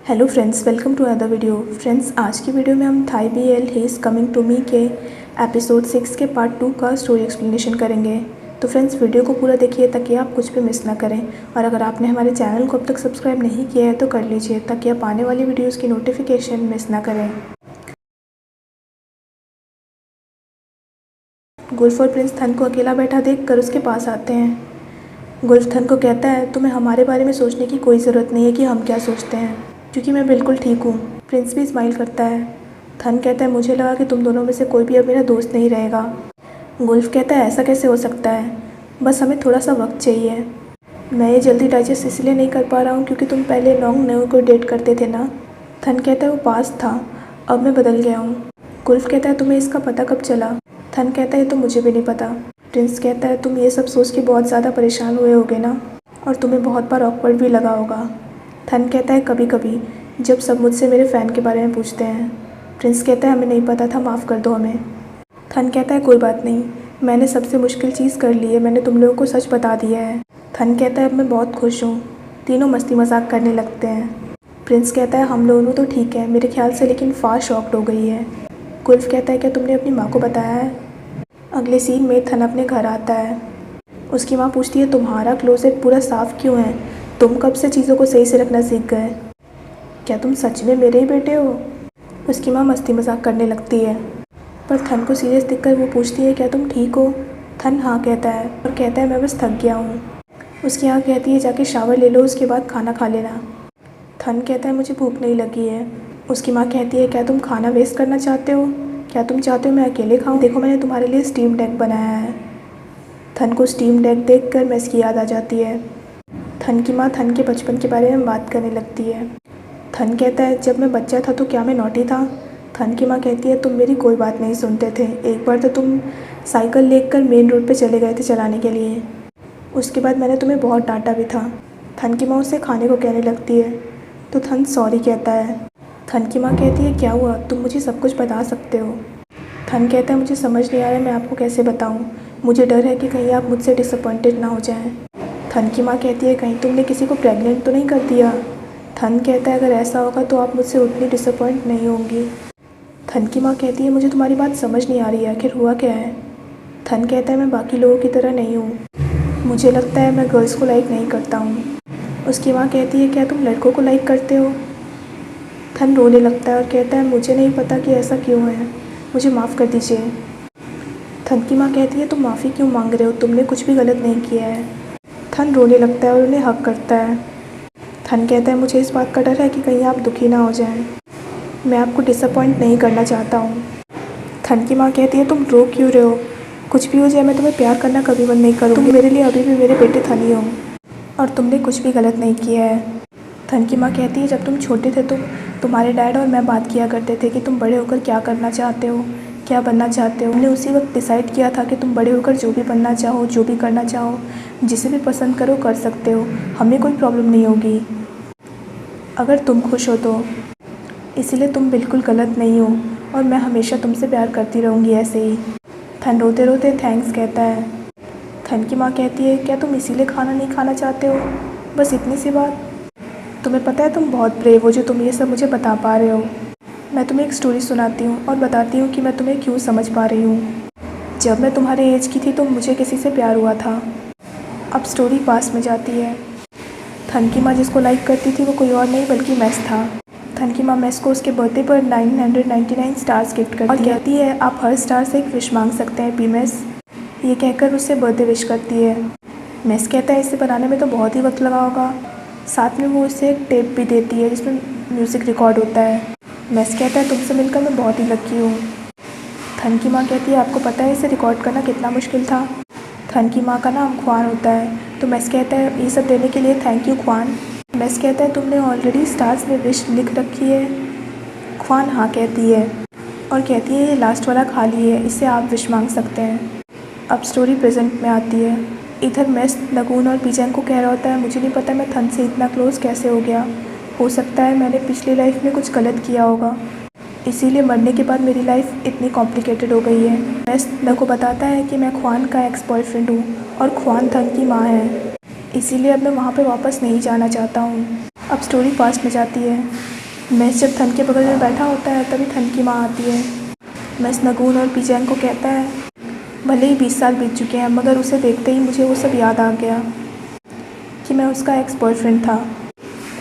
Hello friends, welcome to other video. Friends, आज की video में हम Thai BL he is coming to me के एपिसोड 6 के पार्ट 2 का स्टोरी एक्सप्लेनेशन करेंगे। तो फ्रेंड्स, वीडियो को पूरा देखिए ताकि आप कुछ भी मिस ना करें। और अगर आपने हमारे चैनल को अब तक सब्सक्राइब नहीं किया है तो कर लीजिए ताकि आप आने वाली वीडियोज़ की नोटिफिकेशन मिस ना करें। गुल्फ और प्रिंस थन को अकेला बैठा देखकर उसके पास आते हैं। गुल्फ थन को कहता है, तुम्हें हमारे बारे में सोचने की कोई ज़रूरत नहीं है कि हम क्या सोचते हैं, क्योंकि मैं बिल्कुल ठीक हूँ। प्रिंस भी स्माइल करता है। थन कहता है, मुझे लगा कि तुम दोनों में से कोई भी अब मेरा दोस्त नहीं रहेगा। गुल्फ कहता है, ऐसा कैसे हो सकता है, बस हमें थोड़ा सा वक्त चाहिए। मैं ये जल्दी डाइजेस्ट इसलिए नहीं कर पा रहा हूँ क्योंकि तुम पहले लॉन्ग नेव को डेट करते थे ना। थन कहता है, वो पास था, अब मैं बदल गया हूँ। गुल्फ कहता है, तुम्हें इसका पता कब चला। थन कहता है, ये तो मुझे भी नहीं पता। प्रिंस कहता है, तुम ये सब सोच के बहुत ज़्यादा परेशान हुए होगे ना, और तुम्हें बहुत बार ऑकवर्ड भी लगा होगा। थन कहता है, कभी कभी जब सब मुझसे मेरे फ़ैन के बारे में पूछते हैं। प्रिंस कहता है, हमें नहीं पता था, माफ़ कर दो हमें। थन कहता है, कोई बात नहीं, मैंने सबसे मुश्किल चीज़ कर ली है, मैंने तुम लोगों को सच बता दिया है। थन कहता है, अब मैं बहुत खुश हूँ। तीनों मस्ती मजाक करने लगते हैं। प्रिंस कहता है, हम दोनों तो ठीक है मेरे ख्याल से, लेकिन फ़ार शॉक्ड हो गई है। गुल्फ कहता है, क्या तुमने अपनी माँ को बताया है। अगले सीन में थन अपने घर आता है। उसकी माँ पूछती है, तुम्हारा क्लोसेट पूरा साफ़ क्यों है, तुम कब से चीज़ों को सही से रखना सीख गए, क्या तुम सच में मेरे ही बेटे हो। उसकी माँ मस्ती मजाक करने लगती है, पर थन को सीरियस दिखकर वो पूछती है, क्या तुम ठीक हो। थन हाँ कहता है और कहता है, मैं बस थक गया हूँ। उसकी माँ कहती है, जाके शावर ले लो, उसके बाद खाना खा लेना। थन कहता है, मुझे भूख नहीं लगी है। उसकी माँ कहती है, क्या तुम खाना वेस्ट करना चाहते हो, क्या तुम चाहते हो मैं अकेले खाऊं। देखो, मैंने तुम्हारे लिए स्टीम डेक बनाया है। थन को स्टीम डेक देखकर मेस की याद आ जाती है। थन की माँ थन के बचपन के बारे में बात करने लगती है। थन कहता है, जब मैं बच्चा था तो क्या मैं नॉटी था। थन की माँ कहती है, तुम मेरी कोई बात नहीं सुनते थे, एक बार तो तुम साइकिल लेकर मेन रोड पे चले गए थे चलाने के लिए, उसके बाद मैंने तुम्हें बहुत डांटा भी था। थन की माँ उससे खाने को कहने लगती है तो थन सॉरी कहता है। थन की माँ कहती है, क्या हुआ, तुम मुझे सब कुछ बता सकते हो। थन कहता है, मुझे समझ नहीं आ रहा है मैं आपको कैसे बताऊँ, मुझे डर है कि कहीं आप मुझसे डिसअपॉइंटेड ना हो जाएं। थन की माँ कहती है, कहीं तुमने किसी को प्रेग्नेंट तो नहीं कर दिया। थन कहता है, अगर ऐसा होगा तो आप मुझसे उतनी डिसअपॉइंट नहीं होंगी। थन की माँ कहती है, मुझे तुम्हारी बात समझ नहीं आ रही है, आखिर हुआ क्या है। थन कहता है, मैं बाकी लोगों की तरह नहीं हूँ, मुझे लगता है मैं गर्ल्स को लाइक नहीं करता हूँ। उसकी माँ कहती है, क्या तुम लड़कों को लाइक करते हो। थन रोने लगता है और कहता है, मुझे नहीं पता कि ऐसा क्यों है, मुझे माफ़ कर दीजिए। थन की माँ कहती है, तुम माफ़ी क्यों मांग रहे हो, तुमने कुछ भी गलत नहीं किया है। थन रोने लगता है और उन्हें हक करता है। थन कहता है, मुझे इस बात का डर है कि कहीं आप दुखी ना हो जाएं, मैं आपको डिसअपॉइंट नहीं करना चाहता हूँ। थन की माँ कहती है, तुम रो क्यों रहे हो, कुछ भी हो जाए मैं तुम्हें प्यार करना कभी बंद नहीं करूँगी, तुम मेरे लिए अभी भी मेरे बेटे थन ही हो और तुमने कुछ भी गलत नहीं किया है। थन की माँ कहती है, जब तुम छोटे थे तो तुम्हारे डैड और मैं बात किया करते थे कि तुम बड़े होकर क्या करना चाहते हो, क्या बनना चाहते हो। हमने उसी वक्त डिसाइड किया था कि तुम बड़े होकर जो भी बनना चाहो, जो भी करना चाहो, जिसे भी पसंद करो कर सकते हो, हमें कोई प्रॉब्लम नहीं होगी अगर तुम खुश हो तो। इसीलिए तुम बिल्कुल गलत नहीं हो और मैं हमेशा तुमसे प्यार करती रहूँगी ऐसे ही। थन रोते रोते थैंक्स कहता है। थन की माँ कहती है, क्या तुम इसीलिए खाना नहीं खाना चाहते हो, बस इतनी सी बात। तुम्हें पता है तुम बहुत ब्रेव हो जो तुम ये सब मुझे बता पा रहे हो। मैं तुम्हें एक स्टोरी सुनाती हूँ और बताती हूँ कि मैं तुम्हें क्यों समझ पा रही हूँ। जब मैं तुम्हारे एज की थी तो मुझे किसी से प्यार हुआ था। अब स्टोरी पास में जाती है। थन की माँ जिसको लाइक करती थी वो कोई और नहीं बल्कि मेस था। थन की माँ मेस को उसके बर्थडे पर 999 स्टार्स गिफ्ट करती है और कहती है, आप हर स्टार से एक विश मांग सकते हैं पी मेस। ये कहकर उससे बर्थडे विश करती है। मेस कहता है, इसे बनाने में तो बहुत ही वक्त लगा होगा। साथ में वो उसे एक टेप भी देती है जिसमें म्यूज़िक रिकॉर्ड होता है। मेस कहता है, तुमसे मिलकर मैं बहुत ही लकी हूँ। थन की माँ कहती है, आपको पता है इसे रिकॉर्ड करना कितना मुश्किल था। थन की माँ का नाम ख्वान होता है तो मेस कहता है, ये सब देने के लिए थैंक यू ख्वान। मेस कहता है, तुमने ऑलरेडी स्टार्स में विश लिख रखी है। ख्वान हाँ कहती है और कहती है, ये लास्ट वाला खाली है, इससे आप विश मांग सकते हैं। अब स्टोरी प्रेजेंट में आती है। इधर मेस लगून और पीजन को कह रहा होता है, मुझे नहीं पता मैं थन से इतना क्लोज कैसे हो गया, हो सकता है मैंने पिछली लाइफ में कुछ गलत किया होगा, इसीलिए मरने के बाद मेरी लाइफ इतनी कॉम्प्लिकेटेड हो गई है। मेस लग को बताता है कि मैं ख्वान का एक्स बॉयफ्रेंड हूँ और ख्वान थन की माँ है, इसीलिए अब मैं वहाँ पर वापस नहीं जाना चाहता हूँ। अब स्टोरी पास्ट में जाती है। मैस जब थन के बगल में बैठा होता है तभी थन की माँ आती है। मैस नगून और पीजैंग को कहता है, भले ही 20 साल बीत चुके हैं मगर उसे देखते ही मुझे वो सब याद आ गया कि मैं उसका एक्स बॉयफ्रेंड था।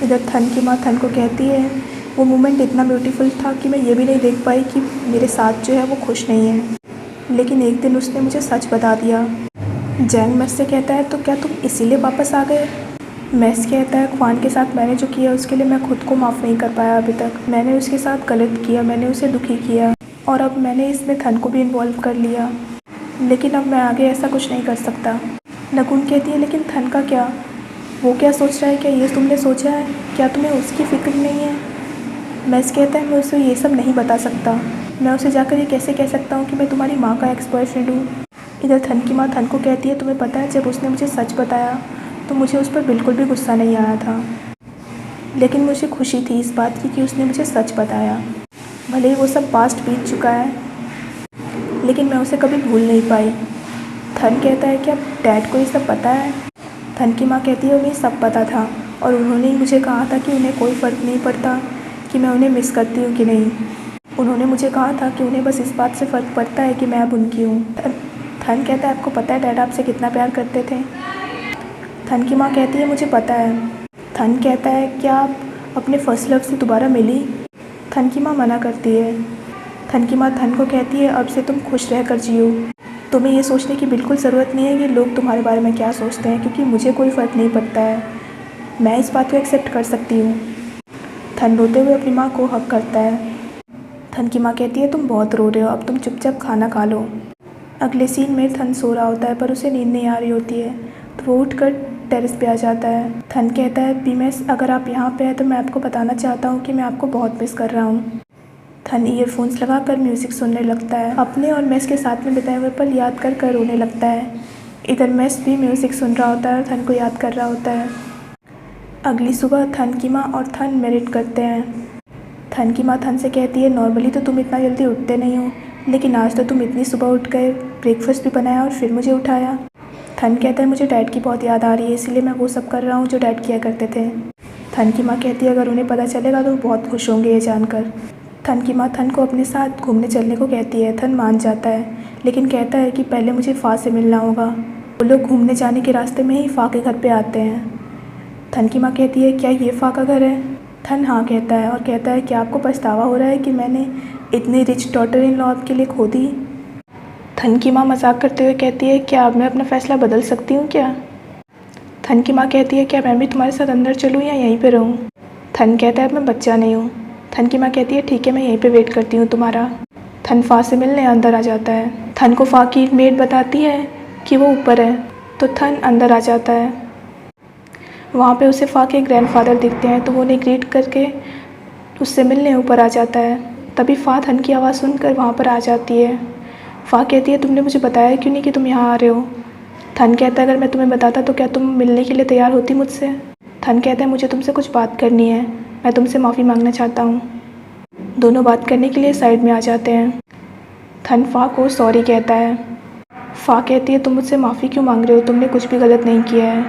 इधर थन की माँ थन को कहती है, वो मोमेंट इतना ब्यूटीफुल था कि मैं ये भी नहीं देख पाई कि मेरे साथ जो है वो खुश नहीं है, लेकिन एक दिन उसने मुझे सच बता दिया। जैंग मैस से कहता है, तो क्या तुम इसीलिए वापस आ गए? मैस कहता है, ख्वान के साथ मैंने जो किया उसके लिए मैं खुद को माफ़ नहीं कर पाया अभी तक। मैंने उसके साथ गलत किया, मैंने उसे दुखी किया और अब मैंने इसमें थन को भी इन्वॉल्व कर लिया, लेकिन अब मैं आगे ऐसा कुछ नहीं कर सकता। नगुन कहती है, लेकिन थन का क्या? वो क्या सोच रहा है? क्या ये तुमने सोचा है? क्या तुम्हें उसकी फ़िक्र नहीं है? मैस कहता है, मैं उसे ये सब नहीं बता सकता। मैं उसे जाकर ये कैसे कह सकता हूँ कि मैं तुम्हारी माँ का एक्स बॉयफ्रेंड हूँ। इधर थन की माँ थन को कहती है, तुम्हें पता है जब उसने मुझे सच बताया तो मुझे उस पर बिल्कुल भी गुस्सा नहीं आया था, लेकिन मुझे खुशी थी इस बात की कि उसने मुझे सच बताया। भले ही वो सब पास्ट बीत चुका है, लेकिन मैं उसे कभी भूल नहीं पाई। थन कहता है, क्या डैड को ये सब पता है? थन की माँ कहती है, उन्हें सब पता था और उन्होंने ही मुझे कहा था कि उन्हें कोई फ़र्क नहीं पड़ता कि मैं उन्हें मिस करती हूँ कि नहीं। उन्होंने मुझे कहा था कि उन्हें बस इस बात से फ़र्क पड़ता है कि मैं अब उनकी हूँ। थन कहता है, आपको पता है डैड आपसे कितना प्यार करते थे? थन की माँ कहती है, मुझे पता है। थन कहता है, क्या आप अपने फर्स्ट लव से दोबारा मिली? थन की माँ मना करती है। थन की माँ थन को कहती है, अब से तुम खुश रहकर जियो। तुम्हें ये सोचने की बिल्कुल ज़रूरत नहीं है कि लोग तुम्हारे बारे में क्या सोचते हैं, क्योंकि मुझे कोई फ़र्क नहीं पड़ता है। मैं इस बात को एक्सेप्ट कर सकती हूँ। थन रोते हुए अपनी माँ को हक करता है। थन की माँ कहती है, तुम बहुत रो रहे हो, अब तुम चुपचाप खाना खा लो। अगले सीन में थन सो रहा होता है पर उसे नींद नहीं आ रही होती है, तो वो उठकर टेरेस पे आ जाता है। थन कहता है, पीमेस अगर आप यहाँ पे हैं तो मैं आपको बताना चाहता हूँ कि मैं आपको बहुत मिस कर रहा हूँ। थन ईयरफोन्स लगाकर म्यूज़िक सुनने लगता है, अपने और मेस के साथ में बिताए हुए पल याद कर कर रोने लगता है। इधर मेस भी म्यूज़िक सुन रहा होता है और थन को याद कर रहा होता है। अगली सुबह थन की माँ और थन मेरिट करते हैं। थन की माँ थन से कहती है, नॉर्मली तो तुम इतना जल्दी उठते नहीं हो, लेकिन आज तो तुम इतनी सुबह उठ गए, ब्रेकफास्ट भी बनाया और फिर मुझे उठाया। थन कहता है, मुझे डैड की बहुत याद आ रही है, इसलिए मैं वो सब कर रहा हूँ जो डैड किया करते थे। थन की माँ कहती है, अगर उन्हें पता चलेगा तो वो बहुत खुश होंगे ये जानकर। थन की माँ थन को अपने साथ घूमने चलने को कहती है। थन मान जाता है, लेकिन कहता है कि पहले मुझे फ़ा से मिलना होगा। वो लोग घूमने जाने के रास्ते में ही फ़ा के घर पे आते हैं। थन की माँ कहती है, क्या ये फ़ा का घर है? थन हाँ कहता है और कहता है, क्या आपको पछतावा हो रहा है कि मैंने इतनी रिच डॉटर इन लॉ आपके लिए खो दी? थन की माँ मजाक करते हुए कहती है, क्या अब मैं अपना फ़ैसला बदल सकती हूँ क्या? थन की माँ कहती है, क्या मैं भी तुम्हारे साथ अंदर चलूँ या यहीं पे रहूँ? थन कहता है, अब मैं बच्चा नहीं हूँ। थन की माँ कहती है, ठीक है मैं यहीं पे वेट करती हूँ तुम्हारा। थन फ़ा से मिलने अंदर आ जाता है। थन को फ़ा की मेड बताती है कि वो ऊपर है, तो थन अंदर आ जाता है। वहाँ पे उसे फ़ा के ग्रैंडफादर दिखते हैं, तो वो उन्हें ग्रीट करके उससे मिलने ऊपर आ जाता है। तभी फ़ा थन की आवाज़ सुनकर वहाँ पर आ जाती है। फ़ा कहती है, तुमने मुझे बताया क्यों नहीं कि तुम यहाँ आ रहे हो? थन कहता है, अगर मैं तुम्हें बताता तो क्या तुम मिलने के लिए तैयार होती मुझसे? थन कहता है, मुझे तुमसे कुछ बात करनी है, मैं तुमसे माफ़ी मांगना चाहता हूँ। दोनों बात करने के लिए साइड में आ जाते हैं। थन फ़ा को सॉरी कहता है। फ़ा कहती है, तुम मुझसे माफ़ी क्यों मांग रहे हो, तुमने कुछ भी गलत नहीं किया है।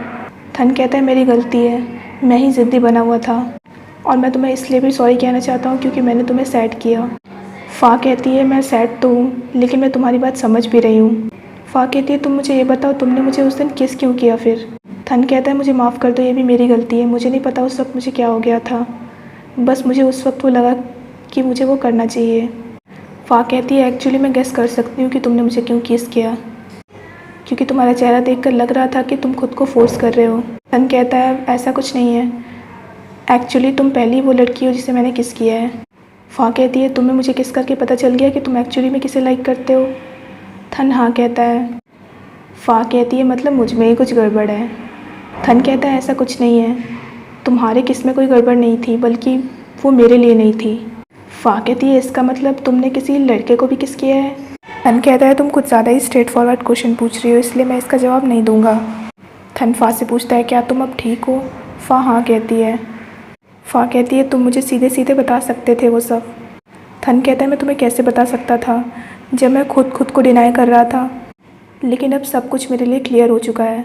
थन कहता है, मेरी गलती है, मैं ही ज़िद्दी बना हुआ था और मैं तुम्हें इसलिए भी सॉरी कहना चाहता हूँ क्योंकि मैंने तुम्हें सैड किया। फ़ा कहती है, मैं सैड तो हूँ, लेकिन मैं तुम्हारी बात समझ भी रही हूँ। फ़ा कहती है, तुम मुझे ये बताओ, तुमने मुझे उस दिन किस क्यों किया फिर? थन कहता है, मुझे माफ़ कर दो, ये भी मेरी गलती है, मुझे नहीं पता उस वक्त मुझे क्या हो गया था, बस मुझे उस वक्त वो लगा कि मुझे वो करना चाहिए। फ़ा कहती है, एक्चुअली मैं गेस कर सकती हूँ कि तुमने मुझे क्यों किस किया, क्योंकि तुम्हारा चेहरा देखकर लग रहा था कि तुम खुद को फोर्स कर रहे हो। थन कहता है, ऐसा कुछ नहीं है, एक्चुअली तुम पहली वो लड़की हो जिसे मैंने किस किया है। फ़ा कहती है, तुम्हें मुझे किस करके पता चल गया कि तुम एक्चुअली में किसे लाइक करते हो? थन हाँ कहता है। फ़ा कहती है, मतलब मुझ में ही कुछ गड़बड़ है। थन कहता है, ऐसा कुछ नहीं है, तुम्हारे किस में कोई गड़बड़ नहीं थी, बल्कि वो मेरे लिए नहीं थी। फ़ा कहती है, इसका मतलब तुमने किसी लड़के को भी किस किया है? थन कहता है, तुम कुछ ज़्यादा ही स्ट्रेट फॉरवर्ड क्वेश्चन पूछ रही हो, इसलिए मैं इसका जवाब नहीं दूंगा। थन फ़ा से पूछता है, क्या तुम अब ठीक हो? फ़ा हाँ कहती है। फ़ा कहती है, तुम मुझे सीधे सीधे बता सकते थे वो सब। थन कहता है, मैं तुम्हें कैसे बता सकता था जब मैं खुद को डिनाई कर रहा था, लेकिन अब सब कुछ मेरे लिए क्लियर हो चुका है।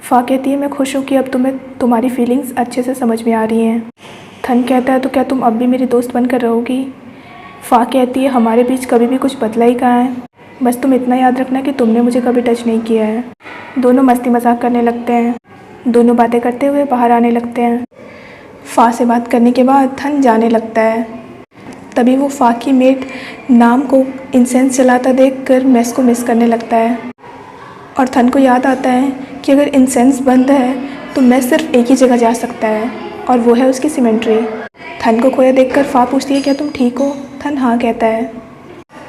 फ़ा कहती है, मैं खुश हूँ कि अब तुम्हें तुम्हारी फीलिंग्स अच्छे से समझ में आ रही हैं। थन कहता है तो क्या तुम अब भी मेरी दोस्त बनकर रहोगी? फ़ा कहती है हमारे बीच कभी भी कुछ बदला ही कहाँ है, बस तुम इतना याद रखना कि तुमने मुझे कभी टच नहीं किया है। दोनों मस्ती मजाक करने लगते हैं। दोनों बातें करते हुए बाहर आने लगते हैं। फ़ा से बात करने के बाद थन जाने लगता है। तभी वो फ़ा की मेट नाम को इंसेंस जलाता देखकर मेस को मिस करने लगता है और थन को याद आता है कि अगर इंसेंस बंद है तो मेस सिर्फ एक ही जगह जा सकता है और वो है उसकी सीमेंट्री। थन को खोया देखकर फ़ा पूछती है क्या तुम ठीक हो? थन हाँ कहता है।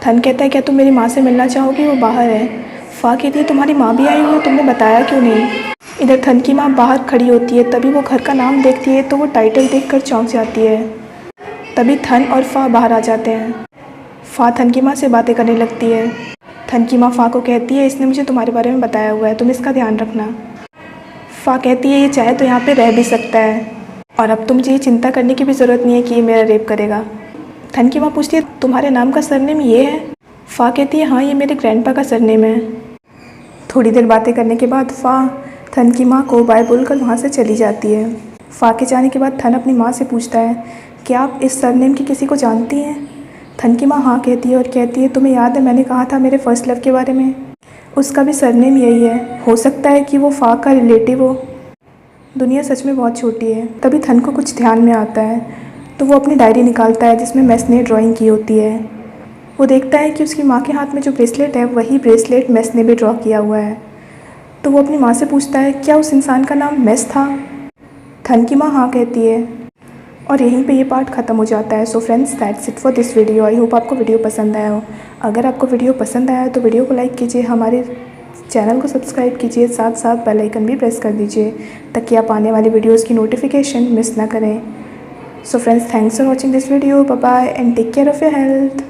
थन कहता है क्या तुम मेरी माँ से मिलना चाहोगी? वो बाहर है। फ़ा कहती है तुम्हारी माँ भी आई हुई है, तुमने बताया क्यों नहीं? इधर थन की माँ बाहर खड़ी होती है। तभी वो घर का नाम देखती है तो वो टाइटल देखकर चौंक जाती है। तभी थन और फ़ा बाहर आ जाते हैं। फ़ा थन की माँ से बातें करने लगती है। थन की माँ फ़ा को कहती है इसने मुझे तुम्हारे बारे में बताया हुआ है, तुम इसका ध्यान रखना। फ़ा कहती है ये चाहे तो यहाँ पे रह भी सकता है और अब तो मुझे ये चिंता करने की भी ज़रूरत नहीं है कि ये मेरा रेप करेगा। थन की माँ पूछती है तुम्हारे नाम का सरनेम ये है? फ़ा कहती है हाँ, ये मेरे ग्रैंडपा का सरनेम है। थोड़ी देर बातें करने के बाद फ़ा थन की माँ को बाय बोलकर वहाँ से चली जाती है। फ़ा के जाने के बाद थन अपनी माँ से पूछता है क्या आप इस सरनेम की किसी को जानती हैं? थन की माँ हाँ कहती है और कहती है तुम्हें याद है मैंने कहा था मेरे फर्स्ट लव के बारे में, उसका भी सरनेम यही है, हो सकता है कि वो फ़ा का रिलेटिव हो। दुनिया सच में बहुत छोटी है। तभी थन को कुछ ध्यान में आता है तो वो अपनी डायरी निकालता है जिसमें मेस ने ड्राइंग की होती है। वो देखता है कि उसकी माँ के हाथ में जो ब्रेसलेट है वही ब्रेसलेट मेस ने भी ड्रॉ किया हुआ है। तो वो अपनी माँ से पूछता है क्या उस इंसान का नाम मेस था? थन की माँ हाँ कहती है और यहीं पे ये पार्ट ख़त्म हो जाता है। So friends that's it for this video. I hope आपको वीडियो पसंद आया हो। अगर आपको वीडियो पसंद आया तो वीडियो को लाइक कीजिए, हमारे चैनल को सब्सक्राइब कीजिए, साथ साथ बेल आइकन भी प्रेस कर दीजिए ताकि आप आने वाली वीडियोज़ की नोटिफिकेशन मिस ना करें। So friends thanks for watching this video. Bye bye and take care of your health.